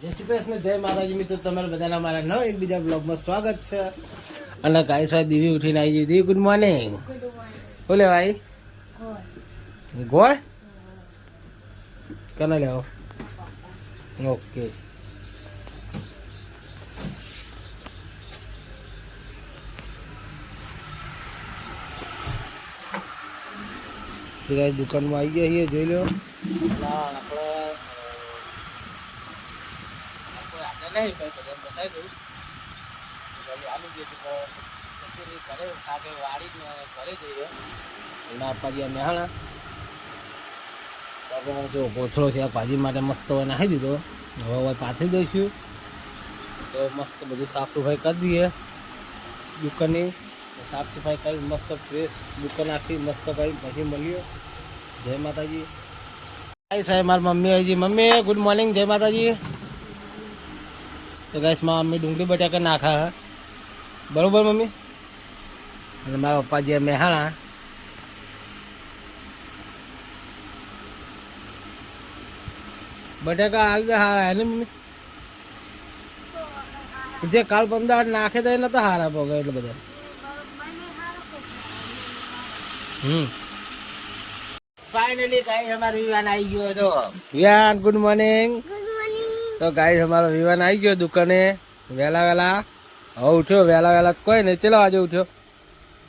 જય શ્રી કૃષ્ણ, જય માતાજી. મિત્રો તમારા બધાના મારા નવા એક બીજા બ્લોગમાં સ્વાગત છે. અને ગાઈસ ભાઈ દીવી ઉઠીને આવી ગઈ. દીવી ગુડ મોર્નિંગ. બોલે ભાઈ ગોળ કને લેવો? ઓકે. દુકાનમાં આવી ગયા છીએ, જોઈ લો. આપણે નહીં બધાને બતાવી દઉં. વાડી ઘરે જઈએ અપ્પાજી મેહાણા જો કોથળો છે ભાજી માટે મસ્ત હોય નાખી દીધો. હવે પાથરી દઈશું તો મસ્ત બધું સાફ સફાઈ કરી દઈએ. દુકાનની સાફ સફાઈ કરી મસ્ત ફ્રેશ દુકાન આખી મસ્ત કરી પછી મળીએ. જય માતાજી. સાહેબ મારી મમ્મી આવી ગઈ. મમ્મી ગુડ મોર્નિંગ, જય માતાજી. તો ગાઈસ માં મમ્મી ડુંગળી બટાકા નાખા હા બરોબર મમ્મી. અને મારા પપ્પાજી મેહાણા બટાકા હાલ હારા હે ને મમ્મી. જે કાલ પંદર નાખે તો એ નતા હારા પોગે એટલે બધા. ફાઇનલી ગાઈસ અમારો વિવાન આવી ગયો તો. Vivaan good morning. તો ગાઈસ અમારો વિવાન આવી ગયો દુકાને વહેલા વહેલા. હવે ઉઠ્યો વહેલા વહેલા કોઈ નહીં. ચલો આજે ઉઠ્યો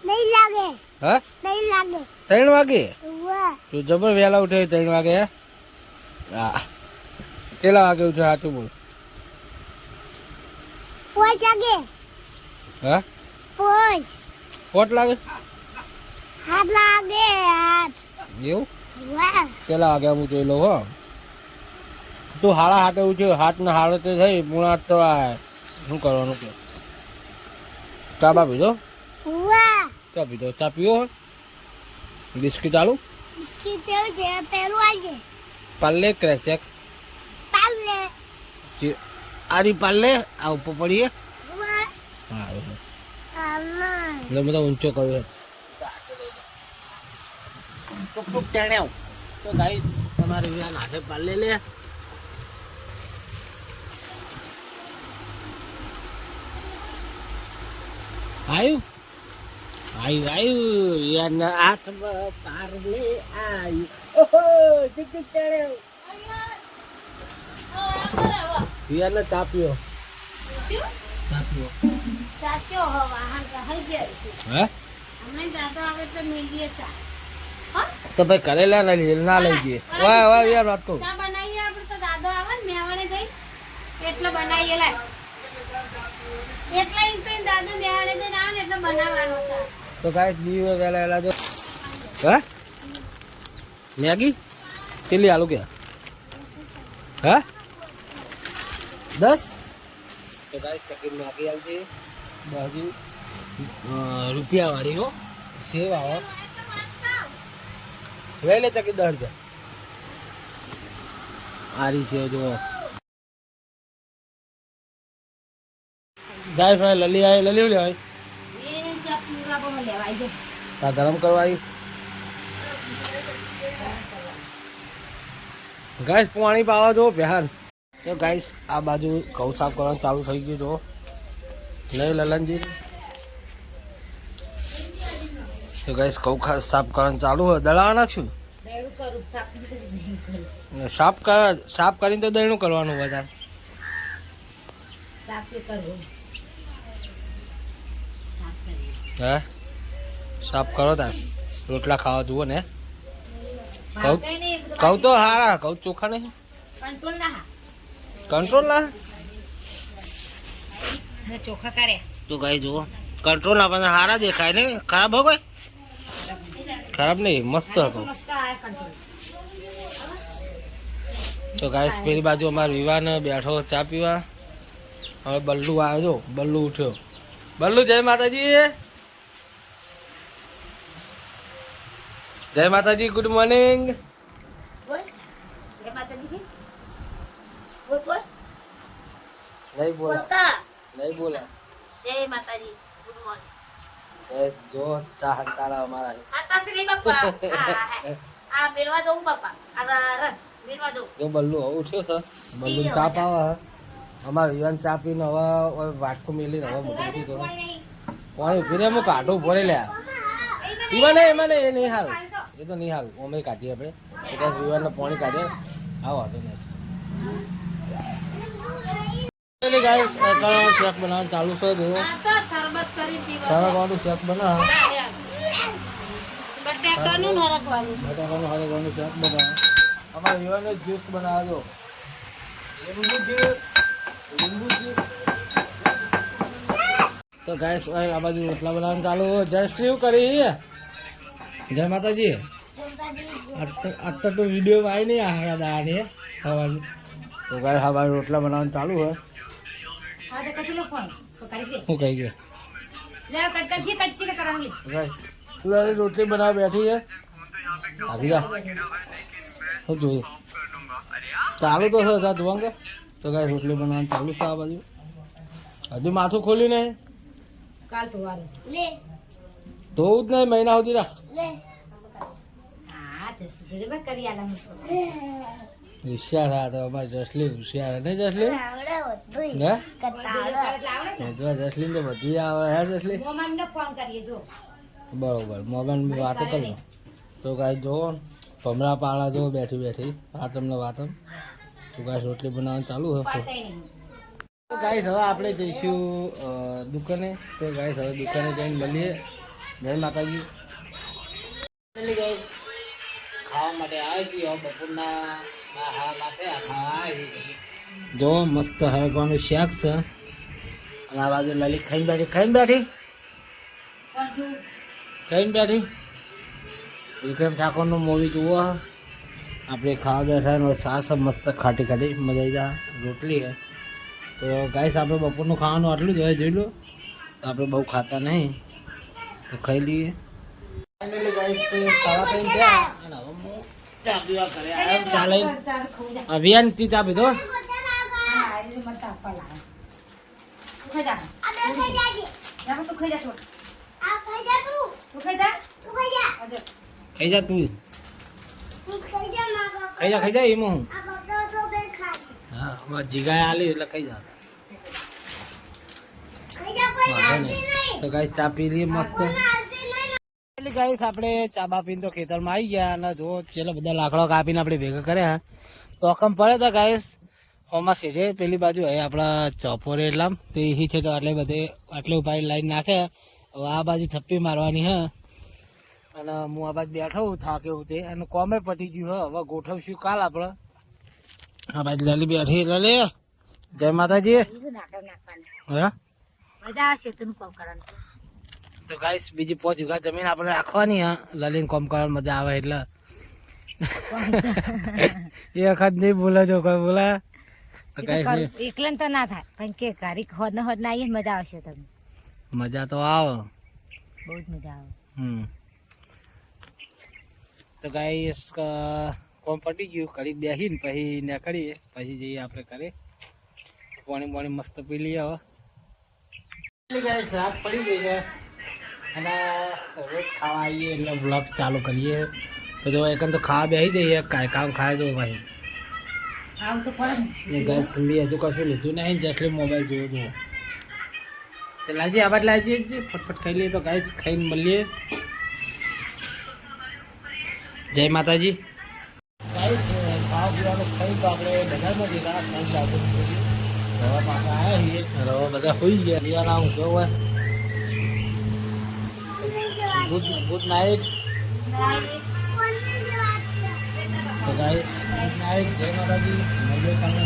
નહીં લાગે. હા નહીં લાગે. 3 વાગે તું જબર વહેલા ઉઠ્યો 3 વાગે. હા કેટલા વાગે ઉઠ્યો સાચું બોલ? 5 વાગે. હા 5 લાગે. 7 લાગે. એવું કેટલા વાગે હું જોઈ લઉં હો. તું 7:30 ઉઠ્યો. 7 ને 7 તો થઈ 8 તો શું કરવાનું કે ચા બા પીધો? ચા પીધો. ચા પીવો? બિસ્કીટ આલુ? પાર્લે ક્રેચેક આરી પાર્લે આ ઉપર પડીએ. હા એટલે બધા ઊંચો કર્યો ટુક ટુક ટેણ્યા. તો ગાઈ તમારે હાથે પાર્લે લે. આયુ આયુ આયુ યાના હાથમાં પાર્લે આયુ. ઓહો ઠીક ઠીક ટેણ્યા. યાને ચા પીઓ. ચા પીઓ. ચાચો વાહન કહી જાય છે. હે હમણે દાદા આવે તો મેલીએ ચા. હા તો ભાઈ કરેલા ના લઈ જઈએ. વાહ વાહ યાર વાત કહું. ચા બનાવીએ આપણે તો દાદા આવે ને મેવાણે જઈ એટલે બનાવીએ લાય. એટલા ઇન દાદા મેવાણે જઈને આવે એટલે બનાવવાનો છે. તો ગાઈસ દીવે વેલા વેલા જો. હે મેગી કેટલી આલુ કે? હે 10. તો ગાઈસ ચકીર મેગી આલતી બાજી રૂપિયા વાળી હો. સેવ આવો લઈ લે ચકીર 10 રૂપિયા. આરી છે જો ગાય ભાઈ લલી આવી. લલી લેવાય તા ગરમ કરવાય. ગાઈસ પાણી પાવા જો બહાર. તો ગાઈસ આ બાજુ ઘઉં સાફ કરવાનું ચાલુ થઈ ગયું જો. નહીં લલનજી. તો ગાઈસ ઘઉં સાફ કરવાનું ચાલુ હોય. દળાવા નાખશું સાફ કરીને તો દળનું કરવાનું વધારે. હે સાફ કરો તાર રોટલા ખાવા જુઓ ને. કહું તો હારા કહું ચોખા નહીં કંટ્રોલ ના ચોખા કરે તો ગાય જુઓ કંટ્રોલ ના પણ હારા દેખાય ને. ખરાબ હો ભાઈ ખરાબ નહીં મસ્ત હતો. તો ગાય પેલી બાજુ અમારો વિવાન બેઠો ચા પીવા. હવે બલ્લુ આવ્યો જો. બલ્લુ ઉઠ્યો. બલ્લુ જય માતાજી. જય માતાજી ગુડ મોર્નિંગ. નહીં બોલા નહીં બોલા. જય માતાજી ગુડ મોર્નિંગ. બસ જો ચા હંતારા અમારા આતા શ્રી બાપા આ બેલવા દઉં બાપા આ બેલવા દઉં. જો બલ્લુ ઉઠ્યો છે. બલ્લુ ચા પાવા અમારે યુવાન ચા પીને હવે વાટકું મેલીને હવે બધું બધું કરું પાણી ઉભી રે હું કાઢું ભરે લ્યા એમાં નહીં એ નહીં હારું એ તો નહીં હારું અમે કાઢીએ આપણે એટલે વિવાનને પાણી કાઢીએ આવો વાંધો નહીં શેક બનાવવાનું ચાલુ છે જો સરગવાનું શેક બનાવ બટાકાનું હરગવાનું શેક બનાવ અમારે વિવાને જ્યુસ બનાવજો લીંબુ જ્યુસ તો ગાઈસ આ બાજુ રોટલા બનાવવાનું ચાલુ જય શ્રી કરી જય માતાજી આજ તો વિડીયો આવી નહીં આખરા દાવાની હવાની તો ગાય હવા રોટલા બનાવવાનું ચાલુ હોય શું કહી ગયો રોટલી બનાવ બેઠી છે આગી જા શું જોયું ચાલુ તો છે ધોવાંગે તો ગાય રોટલી બનાવવાનું ચાલુ છે આ બાજુ હજુ માથું ખોલ્યું નહીં ધોવું જ નહીં મહિના સુધી રાખ હોશિયાર તો અમારે જસલી હોશિયાર ને જસલી જસલી તો બધી આવે હે જસલી બરોબર મોબાઈલ વાતો કરી તો ગાય જોવો ભમરા પાળા જો બેઠી બેઠી વાતમ ને વાતમ તો ગાય રોટલી બનાવવાનું ચાલુ હશે તો ગાઈસ હવે આપણે જઈશું દુકાને તો ગાઈસ હવે દુકાને જઈને મળીએ જય માતાજી ગાઈસ ખાવા માટે આવે છે બપોરના જો મસ્ત હરગવાનું શાક છે અને આ બાજુ લલિત ખાઈને બેઠી વિક્રમ ઠાકોરનું મૂવી જુઓ આપણે ખાવા બેઠા ને સાસ મસ્ત ખાટી ખાટી મજા આવી જાય રોટલી હે તો ગાઈસ આપણે બપોરનું ખાવાનું આટલું જ હોય જોઈ લો તો આપણે બહુ ખાતા નહીં તો ખાઈ લઈએ ફાઇનલી ગાઈસ 3:30 થયા અને હવે હું ચા પીવા ઘરે આવ્યો ચા લઈને અભિયાન થી ચા પીધો ખાઈ જા તું ખાઈ જા એમાં હું હા જીગાય આલી એટલે ખાઈ જા તો ગાઈસ ચા પી લઈએ મસ્ત ગાઈસ આપણે ચા બા પીને તો ખેતરમાં આવી ગયા અને જો ચેલો બધા લાકડો કાપીને આપણે ભેગા કર્યા તો અકમ પડે તો ગાઈસ હોમાં છે પેલી બાજુ હવે આપણા ચોપોરે એટલામ તો એ છે તો આટલે ઉપાડી લાઈન નાખે હવે આ બાજુ થપ્પી મારવાની હે અને હું આ બાજુ બેઠો થાકે હું તે અને કોમે પતી ગયું હે હવે ગોઠવશું કાલ આપણે આ બાજુ લાલી બેઠી એટલે લે જય માતાજી હા તો ગાઈસ બીજી 5 વીઘા જમીન આપણે રાખવાની હા લલીન કોમ કરવાની મજા આવે એટલે એ વખત નહીં બોલે જો કોઈ બોલા તો ગાઈસ એકલન તો ના થાય પણ કે કારી હોદ ને હોદ ના આવીએ મજા આવશે તમને મજા તો આવે બહુ જ મજા આવે તો ગાઈસ કોમ પટી ગયું કરી બેસીને પછી નીકળીએ પછી જઈએ આપણે કરે પાણી મસ્ત પી લઈએ હવે ગાઈસ રાત પડી ગઈ છે અને રોજ ખાવા આવીએ એટલે વ્લોગ ચાલુ કરીએ તો જો એક તો ખાવા બેસી જઈએ કાંઈ કામ ખાય દો ભાઈ ગેસ બી હજુ કશું લીધું નહીં જેટલી મોબાઈલ જોવો જુઓ તો લાજી આ બાદ લાજી ફટફટ ખાઈ લઈએ તો ગાઈસ ખાઈને મળીએ જય માતાજી ગાઈસ ખાવા પીવાનું ખાઈ તો આપણે બજારમાં જતા રવા પાછા આવ્યા છીએ રવા બધા હોઈ ગયા યાર હું કેવું હોય ગુડ નાઇટ તો ગાઈસ ગુડ નાઇટ જય માતાજી મળીએ કાલે